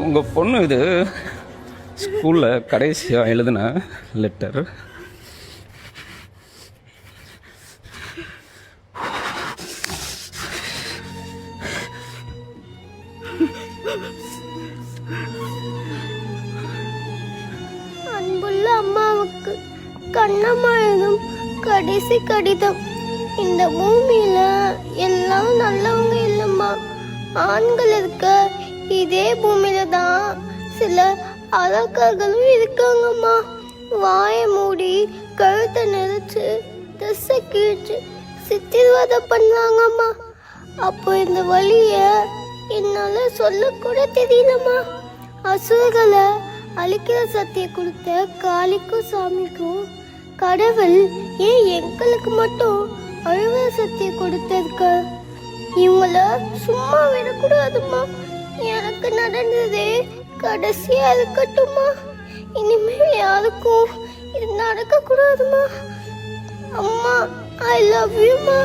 உங்கள் பொண்ணு இது ஸ்கூலில் கடைசியாக எழுதின லெட்டர். அன்புள்ள அம்மாவுக்கு கண்ணம்மா எழுதும் கடைசி கடிதம். இந்த பூமியில எல்லாம் நல்லவங்க இல்லம்மா. ஆண்கள் இருக்க இதே பூமியில தான் சில அழகர்களும் இருக்காங்கம்மா. வாயை மூடி கழுத்தை நெரிச்சு ட்ரெஸ்ஸை கிழிச்சு சித்திரவதை பண்ணாங்கம்மா. அப்போ இந்த வழிய என்னால சொல்லக்கூட தெரியலம்மா. அசுரர்களை அழிக்கிற சக்தியை கொடுத்த காளிக்கும் சாமிக்கும் கடவுள் ஏன் எங்களுக்கு மட்டும் அழுவ சக்தியை கொடுத்திருக்க? இவங்கள சும்மா விடக்கூடாதுமா. எனக்கு நடந்ததே கடைசியா இருக்கட்டுமா. இனிமேல் யாருக்கும் இது நடக்க கூடாதுமா. அம்மா, ஐ லவ் யூ மா.